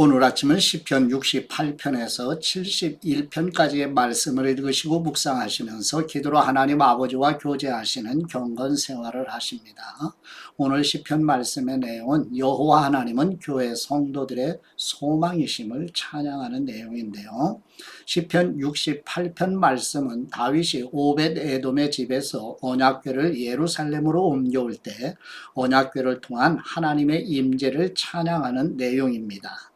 오늘 아침은 시편 68편에서 71편까지의 말씀을 읽으시고 묵상하시면서 기도로 하나님 아버지와 교제하시는 경건 생활을 하십니다. 오늘 시편 말씀의 내용은 여호와 하나님은 교회 성도들의 소망이심을 찬양하는 내용인데요. 시편 68편 말씀은 다윗이 오벳 에돔의 집에서 언약궤를 예루살렘으로 옮겨올 때 언약궤를 통한 하나님의 임재를 찬양하는 내용입니다.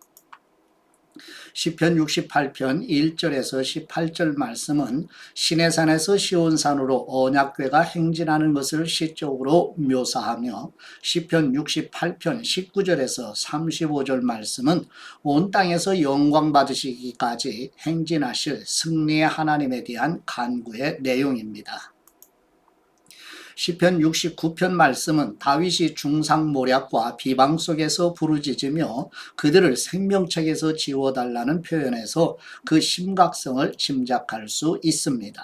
시편 68편 1절에서 18절 말씀은 시내산에서 시온산으로 언약궤가 행진하는 것을 시적으로 묘사하며 시편 68편 19절에서 35절 말씀은 온 땅에서 영광 받으시기까지 행진하실 승리의 하나님에 대한 간구의 내용입니다. 시편 69편 말씀은 다윗이 중상모략과 비방 속에서 부르짖으며 그들을 생명책에서 지워달라는 표현에서 그 심각성을 짐작할 수 있습니다.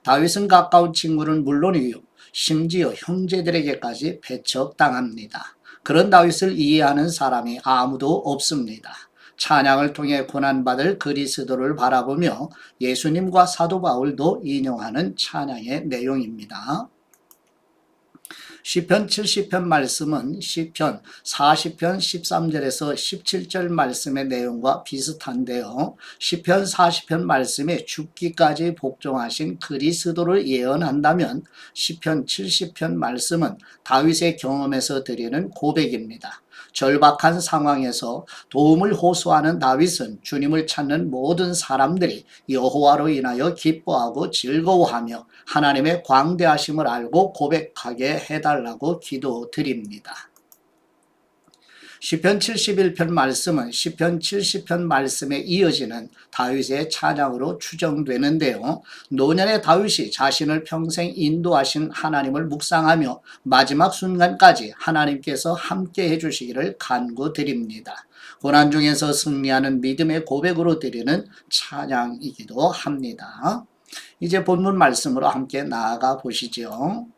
다윗은 가까운 친구는 물론이요 심지어 형제들에게까지 배척당합니다. 그런 다윗을 이해하는 사람이 아무도 없습니다. 찬양을 통해 고난받을 그리스도를 바라보며 예수님과 사도 바울도 인용하는 찬양의 내용입니다. 시편 70편 말씀은 시편 40편 13절에서 17절 말씀의 내용과 비슷한데요. 시편 40편 말씀에 죽기까지 복종하신 그리스도를 예언한다면 시편 70편 말씀은 다윗의 경험에서 드리는 고백입니다. 절박한 상황에서 도움을 호소하는 다윗은 주님을 찾는 모든 사람들이 여호와로 인하여 기뻐하고 즐거워하며 하나님의 광대하심을 알고 고백하게 해달라고 기도드립니다. 시편 71편 말씀은 시편 70편 말씀에 이어지는 다윗의 찬양으로 추정되는데요. 노년의 다윗이 자신을 평생 인도하신 하나님을 묵상하며 마지막 순간까지 하나님께서 함께 해주시기를 간구드립니다. 고난 중에서 승리하는 믿음의 고백으로 드리는 찬양이기도 합니다. 이제 본문 말씀으로 함께 나아가 보시죠.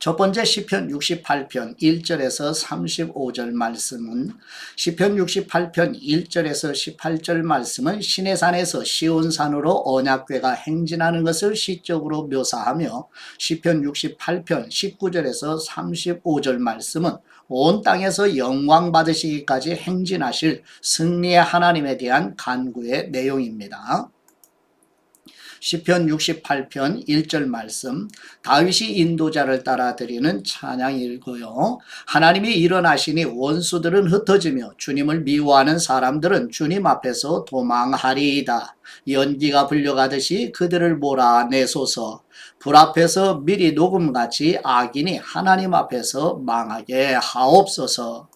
첫 번째 시편 68편 1절에서 35절 말씀은 시편 68편 1절에서 18절 말씀은 시내산에서 시온산으로 언약궤가 행진하는 것을 시적으로 묘사하며 시편 68편 19절에서 35절 말씀은 온 땅에서 영광 받으시기까지 행진하실 승리의 하나님에 대한 간구의 내용입니다. 시편 68편 1절 말씀 다윗이 인도자를 따라 드리는 찬양이고요. 하나님이 일어나시니 원수들은 흩어지며 주님을 미워하는 사람들은 주님 앞에서 도망하리이다. 연기가 불려가듯이 그들을 몰아내소서. 불 앞에서 미리 녹음같이 악인이 하나님 앞에서 망하게 하옵소서.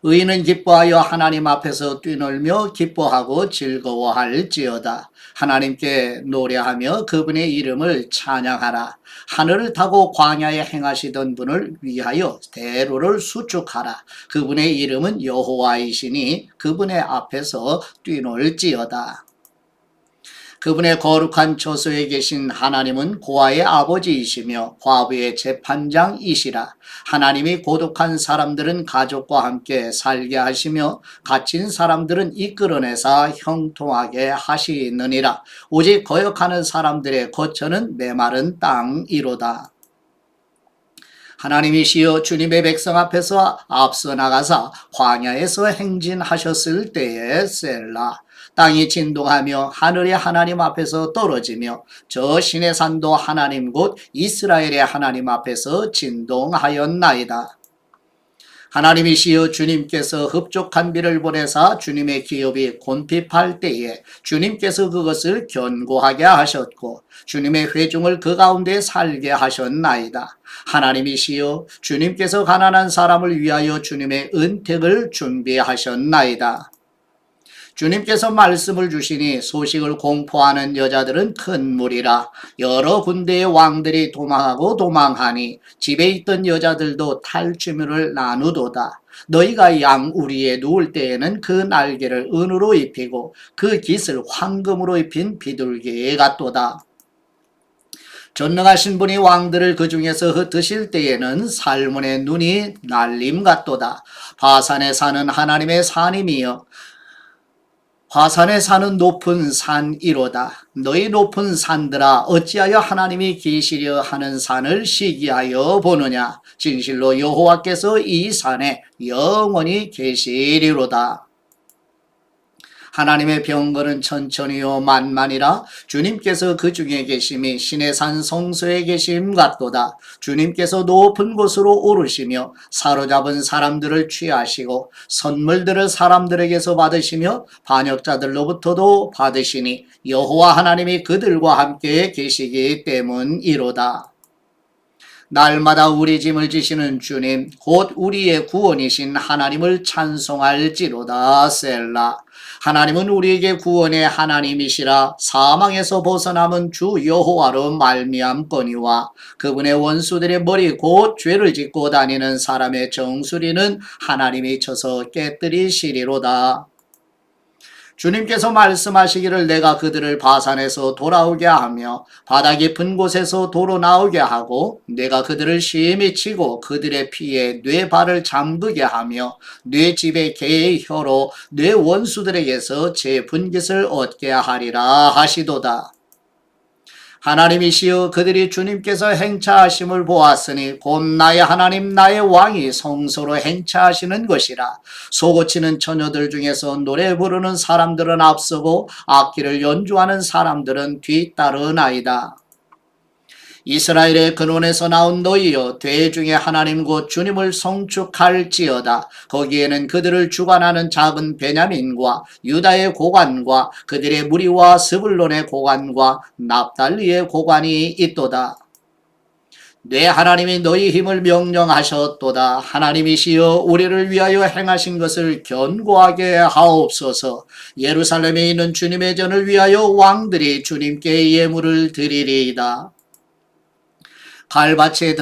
의인은 기뻐하여 하나님 앞에서 뛰놀며 기뻐하고 즐거워할지어다. 하나님께 노래하며 그분의 이름을 찬양하라. 하늘을 타고 광야에 행하시던 분을 위하여 대로를 수축하라. 그분의 이름은 여호와이시니 그분의 앞에서 뛰놀지어다. 그분의 거룩한 처소에 계신 하나님은 고아의 아버지이시며 과부의 재판장이시라. 하나님이 고독한 사람들은 가족과 함께 살게 하시며 갇힌 사람들은 이끌어내사 형통하게 하시느니라. 오직 거역하는 사람들의 거처는 메마른 땅이로다. 하나님이시여 주님의 백성 앞에서 앞서 나가사 광야에서 행진하셨을 때에 셀라. 땅이 진동하며 하늘이 하나님 앞에서 떨어지며 저 신의 산도 하나님 곧 이스라엘의 하나님 앞에서 진동하였나이다. 하나님이시여 주님께서 흡족한 비를 보내사 주님의 기업이 곤핍할 때에 주님께서 그것을 견고하게 하셨고 주님의 회중을 그 가운데 살게 하셨나이다. 하나님이시여 주님께서 가난한 사람을 위하여 주님의 은택을 준비하셨나이다. 주님께서 말씀을 주시니 소식을 공포하는 여자들은 큰 무리라. 여러 군대의 왕들이 도망하고 도망하니 집에 있던 여자들도 탈취물을 나누도다. 너희가 양 우리에 누울 때에는 그 날개를 은으로 입히고 그 깃을 황금으로 입힌 비둘기에 같도다. 전능하신 분이 왕들을 그 중에서 흩으실 때에는 살몬의 눈이 날림 같도다. 바산에 사는 하나님의 산임이여 화산에 사는 높은 산이로다. 너희 높은 산들아 어찌하여 하나님이 계시려 하는 산을 시기하여 보느냐. 진실로 여호와께서 이 산에 영원히 계시리로다. 하나님의 병거는 천천히요 만만이라. 주님께서 그 중에 계심이 신의 산 성소에 계심 같도다. 주님께서 높은 곳으로 오르시며 사로잡은 사람들을 취하시고 선물들을 사람들에게서 받으시며 반역자들로부터도 받으시니 여호와 하나님이 그들과 함께 계시기 때문이로다. 날마다 우리 짐을 지시는 주님 곧 우리의 구원이신 하나님을 찬송할지로다. 셀라. 하나님은 우리에게 구원의 하나님이시라. 사망에서 벗어남은 주 여호와로 말미암거니와 그분의 원수들의 머리 곧 죄를 짓고 다니는 사람의 정수리는 하나님이 쳐서 깨뜨리시리로다. 주님께서 말씀하시기를 내가 그들을 바산에서 돌아오게 하며 바다 깊은 곳에서 도로 나오게 하고 내가 그들을 심히 치고 그들의 피에 뇌 발을 잠그게 하며 뇌 집의 개의 혀로 뇌 원수들에게서 제 분깃을 얻게 하리라 하시도다. 하나님이시여 그들이 주님께서 행차하심을 보았으니 곧 나의 하나님 나의 왕이 성소로 행차하시는 것이라. 소고치는 처녀들 중에서 노래 부르는 사람들은 앞서고 악기를 연주하는 사람들은 뒤따르나이다. 이스라엘의 근원에서 나온 너희여 대중의 하나님 곧 주님을 송축할지어다. 거기에는 그들을 주관하는 작은 베냐민과 유다의 고관과 그들의 무리와 스불론의 고관과 납달리의 고관이 있도다. 내 하나님이 너희 힘을 명령하셨도다. 하나님이시여 우리를 위하여 행하신 것을 견고하게 하옵소서. 예루살렘에 있는 주님의 전을 위하여 왕들이 주님께 예물을 드리리이다. 갈밭의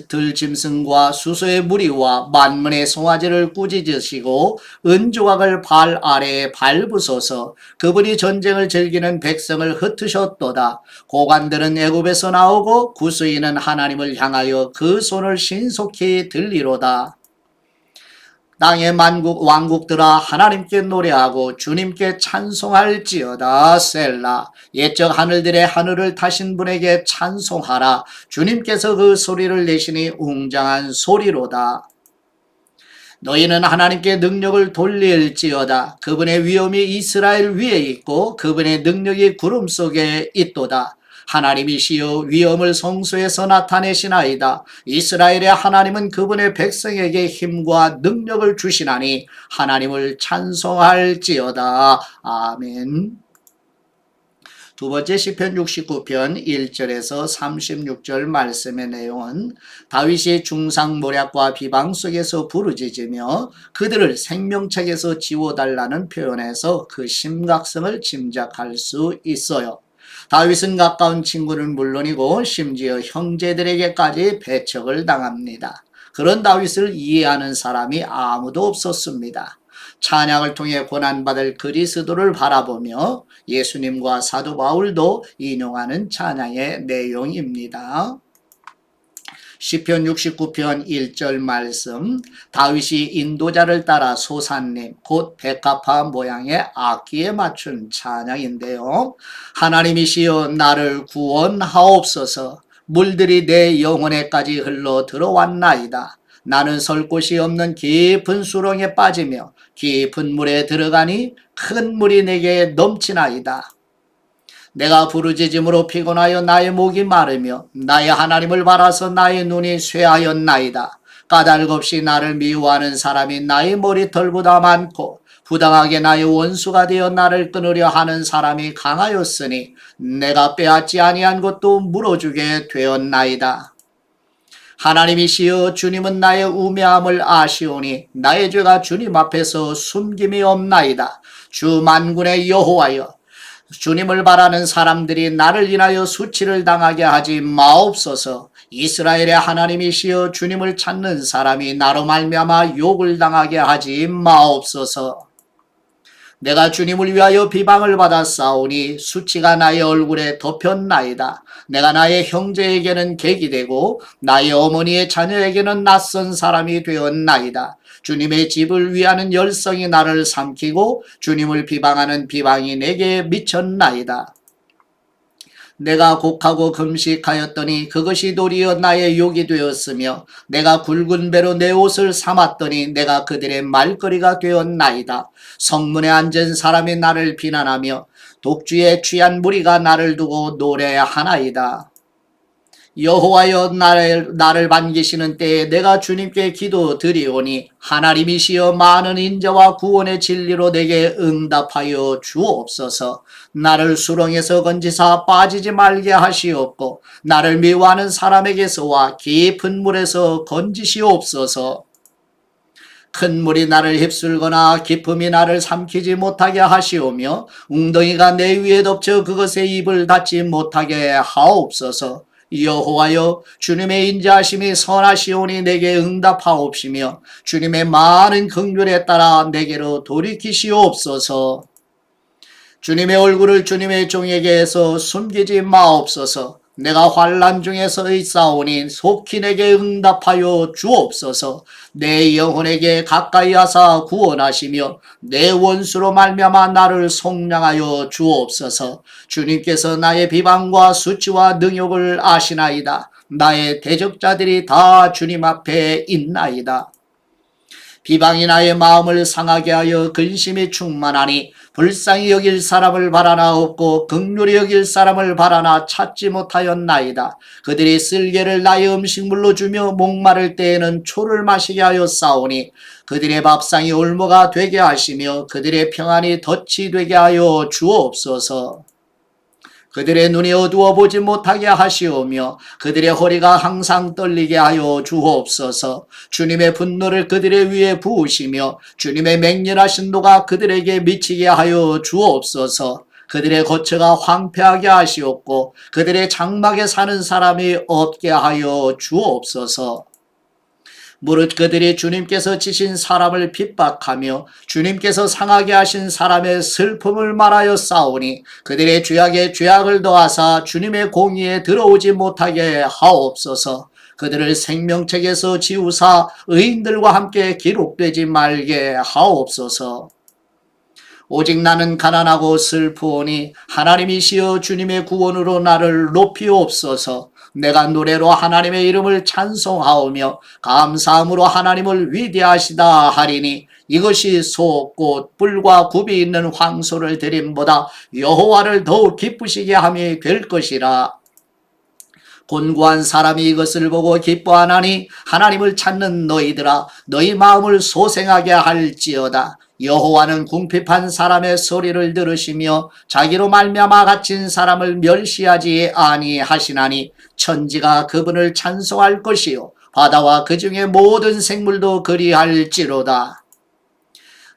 들짐승과 수소의 무리와 만문의 송아지를 꾸짖으시고 은조각을 발 아래에 밟으소서. 그분이 전쟁을 즐기는 백성을 흩으셨도다. 고관들은 애굽에서 나오고 구수인은 하나님을 향하여 그 손을 신속히 들리로다. 땅의 만국 왕국들아 하나님께 노래하고 주님께 찬송할지어다. 셀라. 옛적 하늘들의 하늘을 타신 분에게 찬송하라. 주님께서 그 소리를 내시니 웅장한 소리로다. 너희는 하나님께 능력을 돌릴지어다. 그분의 위엄이 이스라엘 위에 있고 그분의 능력이 구름 속에 있도다. 하나님이시여 위엄을 성소에서 나타내시나이다. 이스라엘의 하나님은 그분의 백성에게 힘과 능력을 주시나니 하나님을 찬송할지어다. 아멘. 두 번째 시편 69편 1절에서 36절 말씀의 내용은 다윗이 중상모략과 비방 속에서 부르짖으며 그들을 생명책에서 지워달라는 표현에서 그 심각성을 짐작할 수 있어요. 다윗은 가까운 친구는 물론이고 심지어 형제들에게까지 배척을 당합니다. 그런 다윗을 이해하는 사람이 아무도 없었습니다. 찬양을 통해 고난받을 그리스도를 바라보며 예수님과 사도 바울도 인용하는 찬양의 내용입니다. 시편 69편 1절 말씀 다윗이 인도자를 따라 소산님 곧 백합화 모양의 악기에 맞춘 찬양인데요. 하나님이시여 나를 구원하옵소서. 물들이 내 영혼에까지 흘러 들어왔나이다. 나는 설 곳이 없는 깊은 수렁에 빠지며 깊은 물에 들어가니 큰 물이 내게 넘치나이다. 내가 부르짖음으로 피곤하여 나의 목이 마르며 나의 하나님을 바라서 나의 눈이 쇠하였나이다. 까닭없이 나를 미워하는 사람이 나의 머리털보다 많고 부당하게 나의 원수가 되어 나를 끊으려 하는 사람이 강하였으니 내가 빼앗지 아니한 것도 물어주게 되었나이다. 하나님이시여 주님은 나의 우매함을 아시오니 나의 죄가 주님 앞에서 숨김이 없나이다. 주 만군의 여호와여 주님을 바라는 사람들이 나를 인하여 수치를 당하게 하지 마옵소서. 이스라엘의 하나님이시여 주님을 찾는 사람이 나로 말미암아 욕을 당하게 하지 마옵소서. 내가 주님을 위하여 비방을 받았사오니 수치가 나의 얼굴에 덮였나이다. 내가 나의 형제에게는 객이 되고 나의 어머니의 자녀에게는 낯선 사람이 되었나이다. 주님의 집을 위하는 열성이 나를 삼키고 주님을 비방하는 비방이 내게 미쳤나이다. 내가 곡하고 금식하였더니 그것이 도리어 나의 욕이 되었으며 내가 굵은 배로 내 옷을 삼았더니 내가 그들의 말거리가 되었나이다. 성문에 앉은 사람이 나를 비난하며 독주에 취한 무리가 나를 두고 노래하나이다. 여호와여 나를 반기시는 때에 내가 주님께 기도드리오니 하나님이시여 많은 인자와 구원의 진리로 내게 응답하여 주옵소서. 나를 수렁에서 건지사 빠지지 말게 하시옵고 나를 미워하는 사람에게서와 깊은 물에서 건지시옵소서. 큰 물이 나를 휩쓸거나 깊음이 나를 삼키지 못하게 하시오며 웅덩이가 내 위에 덮쳐 그것에 입을 닫지 못하게 하옵소서. 여호와여 주님의 인자하심이 선하시오니 내게 응답하옵시며 주님의 많은 긍휼에 따라 내게로 돌이키시옵소서. 주님의 얼굴을 주님의 종에게서 숨기지 마옵소서. 내가 환난 중에서 있사오니 속히 내게 응답하여 주옵소서. 내 영혼에게 가까이 하사 구원하시며 내 원수로 말미암아 나를 속량하여 주옵소서. 주님께서 나의 비방과 수치와 능욕을 아시나이다. 나의 대적자들이 다 주님 앞에 있나이다. 비방이 나의 마음을 상하게 하여 근심이 충만하니 불쌍히 여길 사람을 바라나 없고 긍휼히 여길 사람을 바라나 찾지 못하였나이다. 그들이 쓸개를 나의 음식물로 주며 목마를 때에는 초를 마시게 하여 싸우니 그들의 밥상이 올무가 되게 하시며 그들의 평안이 덫이 되게 하여 주옵소서. 그들의 눈이 어두워 보지 못하게 하시오며 그들의 허리가 항상 떨리게 하여 주옵소서. 주님의 분노를 그들의 위에 부으시며 주님의 맹렬하신 노가 그들에게 미치게 하여 주옵소서. 그들의 거처가 황폐하게 하시옵고 그들의 장막에 사는 사람이 없게 하여 주옵소서. 무릇 그들이 주님께서 치신 사람을 핍박하며 주님께서 상하게 하신 사람의 슬픔을 말하여 싸우니 그들의 죄악에 죄악을 더하사 주님의 공의에 들어오지 못하게 하옵소서. 그들을 생명책에서 지우사 의인들과 함께 기록되지 말게 하옵소서. 오직 나는 가난하고 슬프오니 하나님이시여 주님의 구원으로 나를 높이옵소서. 내가 노래로 하나님의 이름을 찬송하오며 감사함으로 하나님을 위대하시다 하리니 이것이 소, 꽃, 뿔과 굽이 있는 황소를 드림보다 여호와를 더욱 기쁘시게 함이 될 것이라. 곤고한 사람이 이것을 보고 기뻐하나니 하나님을 찾는 너희들아 너희 마음을 소생하게 할지어다. 여호와는 궁핍한 사람의 소리를 들으시며 자기로 말미암아 갇힌 사람을 멸시하지 아니하시나니 천지가 그분을 찬송할 것이요 바다와 그 중에 모든 생물도 그리할지로다.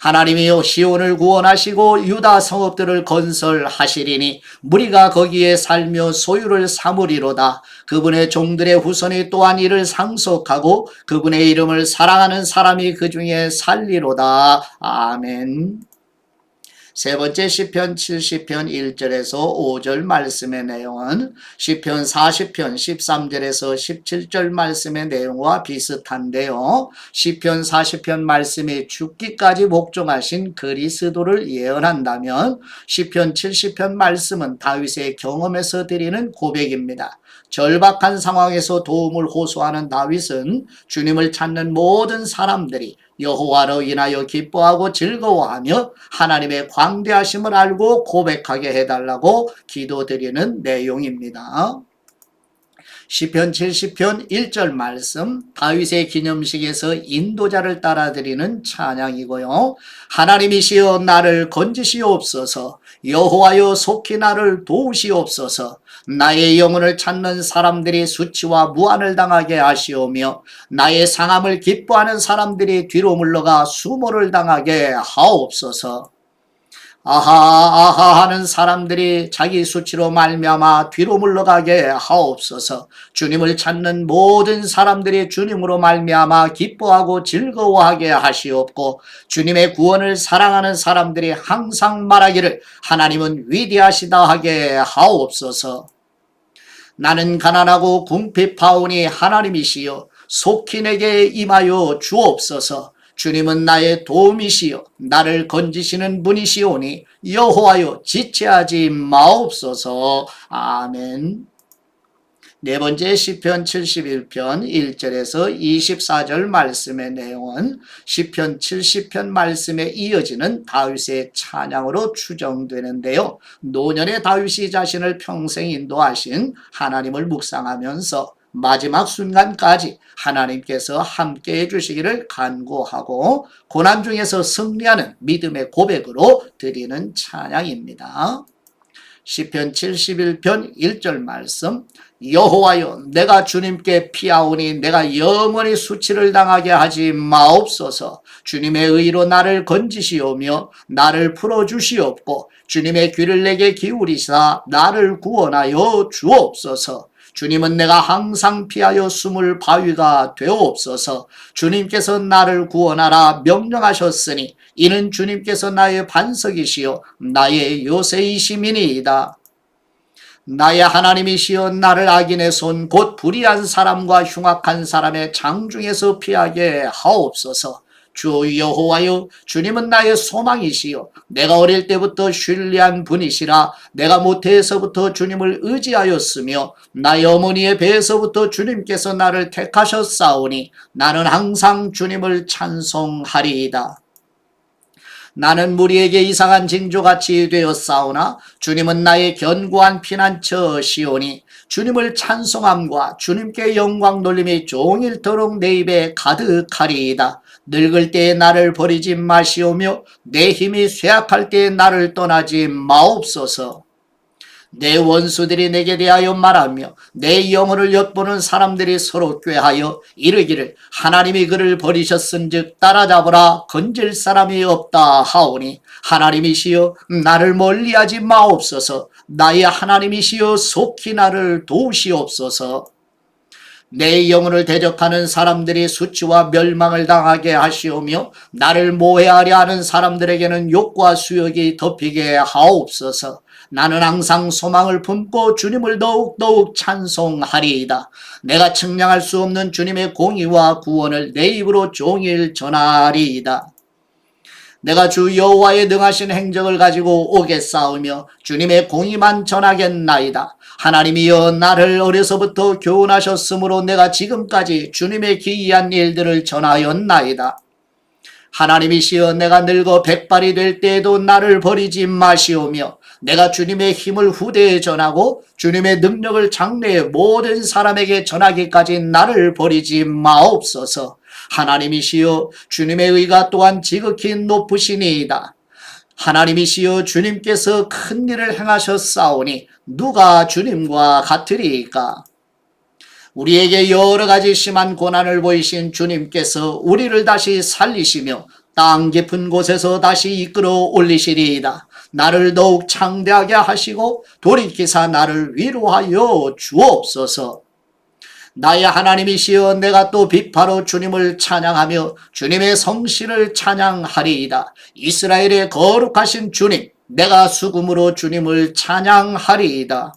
하나님이여 시온을 구원하시고 유다 성읍들을 건설하시리니 무리가 거기에 살며 소유를 삼으리로다. 그분의 종들의 후손이 또한 이를 상속하고 그분의 이름을 사랑하는 사람이 그 중에 살리로다. 아멘. 세 번째 시편 70편 1절에서 5절 말씀의 내용은 시편 40편 13절에서 17절 말씀의 내용과 비슷한데요. 시편 40편 말씀이 죽기까지 복종하신 그리스도를 예언한다면 시편 70편 말씀은 다윗의 경험에서 드리는 고백입니다. 절박한 상황에서 도움을 호소하는 다윗은 주님을 찾는 모든 사람들이 여호와로 인하여 기뻐하고 즐거워하며 하나님의 광대하심을 알고 고백하게 해달라고 기도드리는 내용입니다. 시편 70편 1절 말씀 다윗의 기념식에서 인도자를 따라드리는 찬양이고요. 하나님이시여 나를 건지시옵소서. 여호와여 속히 나를 도우시옵소서. 나의 영혼을 찾는 사람들이 수치와 무한을 당하게 하시오며 나의 상함을 기뻐하는 사람들이 뒤로 물러가 수모를 당하게 하옵소서. 아하 아하 하는 사람들이 자기 수치로 말미암아 뒤로 물러가게 하옵소서. 주님을 찾는 모든 사람들이 주님으로 말미암아 기뻐하고 즐거워하게 하시옵고, 주님의 구원을 사랑하는 사람들이 항상 말하기를 하나님은 위대하시다 하게 하옵소서. 나는 가난하고 궁핍하오니 하나님이시여 속히 내게 임하여 주옵소서. 주님은 나의 도움이시여 나를 건지시는 분이시오니 여호와여 지체하지 마옵소서. 아멘. 네 번째 시편 71편 1절에서 24절 말씀의 내용은 시편 70편 말씀에 이어지는 다윗의 찬양으로 추정되는데요. 노년의 다윗이 자신을 평생 인도하신 하나님을 묵상하면서 마지막 순간까지 하나님께서 함께 해주시기를 간구하고 고난 중에서 승리하는 믿음의 고백으로 드리는 찬양입니다. 시편 71편 1절 말씀. 여호와여 내가 주님께 피하오니 내가 영원히 수치를 당하게 하지 마옵소서. 주님의 의로 나를 건지시오며 나를 풀어주시옵고 주님의 귀를 내게 기울이사 나를 구원하여 주옵소서. 주님은 내가 항상 피하여 숨을 바위가 되옵소서. 주님께서 나를 구원하라 명령하셨으니 이는 주님께서 나의 반석이시요 나의 요새이심이니이다. 나의 하나님이시여 나를 악인의 손 곧 불의한 사람과 흉악한 사람의 장중에서 피하게 하옵소서. 주 여호와여 주님은 나의 소망이시여 내가 어릴 때부터 신뢰한 분이시라. 내가 모태에서부터 주님을 의지하였으며 나의 어머니의 배에서부터 주님께서 나를 택하셨사오니 나는 항상 주님을 찬송하리이다. 나는 무리에게 이상한 징조같이 되었사오나 주님은 나의 견고한 피난처시오니 주님을 찬송함과 주님께 영광 돌림이 종일토록 내 입에 가득하리이다. 늙을 때에 나를 버리지 마시오며 내 힘이 쇠약할 때에 나를 떠나지 마옵소서. 내 원수들이 내게 대하여 말하며 내 영혼을 엿보는 사람들이 서로 꾀하여 이르기를 하나님이 그를 버리셨은즉 따라잡으라 건질 사람이 없다 하오니 하나님이시여 나를 멀리하지 마옵소서. 나의 하나님이시여 속히 나를 도우시옵소서. 내 영혼을 대적하는 사람들이 수치와 멸망을 당하게 하시오며 나를 모해하려 하는 사람들에게는 욕과 수욕이 덮이게 하옵소서. 나는 항상 소망을 품고 주님을 더욱더욱 찬송하리이다. 내가 측량할 수 없는 주님의 공의와 구원을 내 입으로 종일 전하리이다. 내가 주 여호와의 능하신 행적을 가지고 오겠사오며 주님의 공의만 전하겠나이다. 하나님이여 나를 어려서부터 교훈하셨으므로 내가 지금까지 주님의 기이한 일들을 전하였나이다. 하나님이시여 내가 늙어 백발이 될 때에도 나를 버리지 마시오며 내가 주님의 힘을 후대에 전하고 주님의 능력을 장래의 모든 사람에게 전하기까지 나를 버리지 마옵소서. 하나님이시여 주님의 의가 또한 지극히 높으시니이다. 하나님이시여 주님께서 큰 일을 행하셨사오니 누가 주님과 같으리이까. 우리에게 여러 가지 심한 고난을 보이신 주님께서 우리를 다시 살리시며 땅 깊은 곳에서 다시 이끌어 올리시리이다. 나를 더욱 창대하게 하시고 돌이키사 나를 위로하여 주옵소서. 나의 하나님이시여 내가 또 비파로 주님을 찬양하며 주님의 성실을 찬양하리이다. 이스라엘의 거룩하신 주님, 내가 수금으로 주님을 찬양하리이다.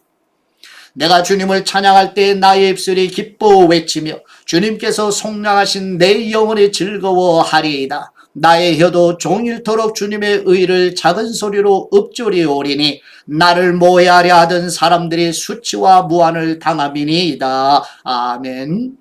내가 주님을 찬양할 때 나의 입술이 기뻐 외치며 주님께서 속량하신 내 영혼이 즐거워하리이다. 나의 혀도 종일토록 주님의 의를 작은 소리로 읊조리오리니 나를 모해하려 하던 사람들이 수치와 무한을 당함이니이다. 아멘.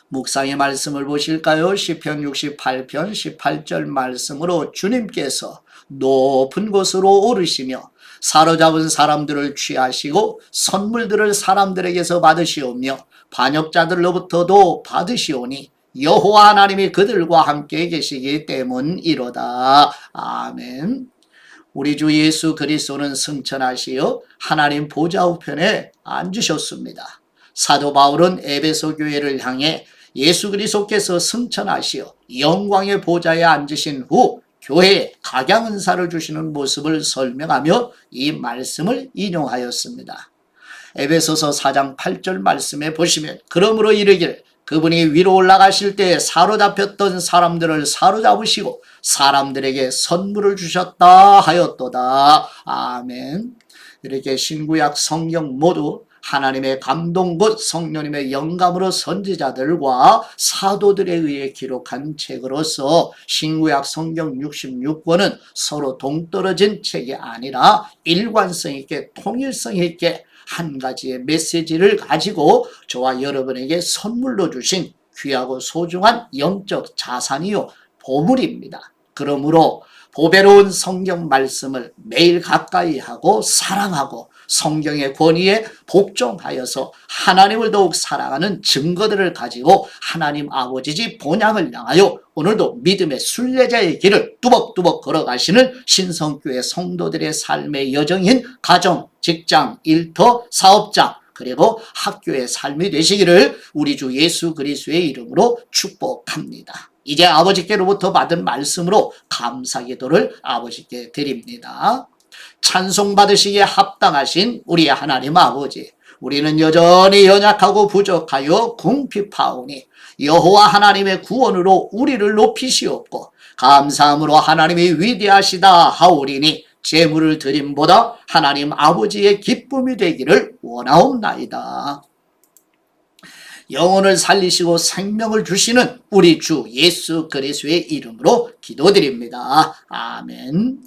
묵상의 말씀을 보실까요? 시편 68편 18절 말씀으로 주님께서 높은 곳으로 오르시며 사로잡은 사람들을 취하시고 선물들을 사람들에게서 받으시오며 반역자들로부터도 받으시오니 여호와 하나님이 그들과 함께 계시기 때문이로다. 아멘. 우리 주 예수 그리스도는 승천하시어 하나님 보좌 우편에 앉으셨습니다. 사도 바울은 에베소 교회를 향해 예수 그리스도께서 승천하시어 영광의 보좌에 앉으신 후 교회에 각양은사를 주시는 모습을 설명하며 이 말씀을 인용하였습니다. 에베소서 4장 8절 말씀에 보시면 그러므로 이르길 그분이 위로 올라가실 때에 사로잡혔던 사람들을 사로잡으시고 사람들에게 선물을 주셨다 하였도다. 아멘. 이렇게 신구약 성경 모두 하나님의 감동 곧 성령님의 영감으로 선지자들과 사도들에 의해 기록한 책으로서 신구약 성경 66권은 서로 동떨어진 책이 아니라 일관성 있게 통일성 있게 한 가지의 메시지를 가지고 저와 여러분에게 선물로 주신 귀하고 소중한 영적 자산이요 보물입니다. 그러므로 보배로운 성경 말씀을 매일 가까이 하고 사랑하고 성경의 권위에 복종하여서 하나님을 더욱 사랑하는 증거들을 가지고 하나님 아버지 집 본향을 향하여 오늘도 믿음의 순례자의 길을 뚜벅뚜벅 걸어가시는 신성교회 성도들의 삶의 여정인 가정, 직장, 일터, 사업장 그리고 학교의 삶이 되시기를 우리 주 예수 그리스도의 이름으로 축복합니다. 이제 아버지께로부터 받은 말씀으로 감사기도를 아버지께 드립니다. 찬송받으시기에 합당하신 우리 하나님 아버지, 우리는 여전히 연약하고 부족하여 궁핍하오니 여호와 하나님의 구원으로 우리를 높이시옵고 감사함으로 하나님이 위대하시다 하오리니 제물을 드림보다 하나님 아버지의 기쁨이 되기를 원하옵나이다. 영혼을 살리시고 생명을 주시는 우리 주 예수 그리스도의 이름으로 기도드립니다. 아멘.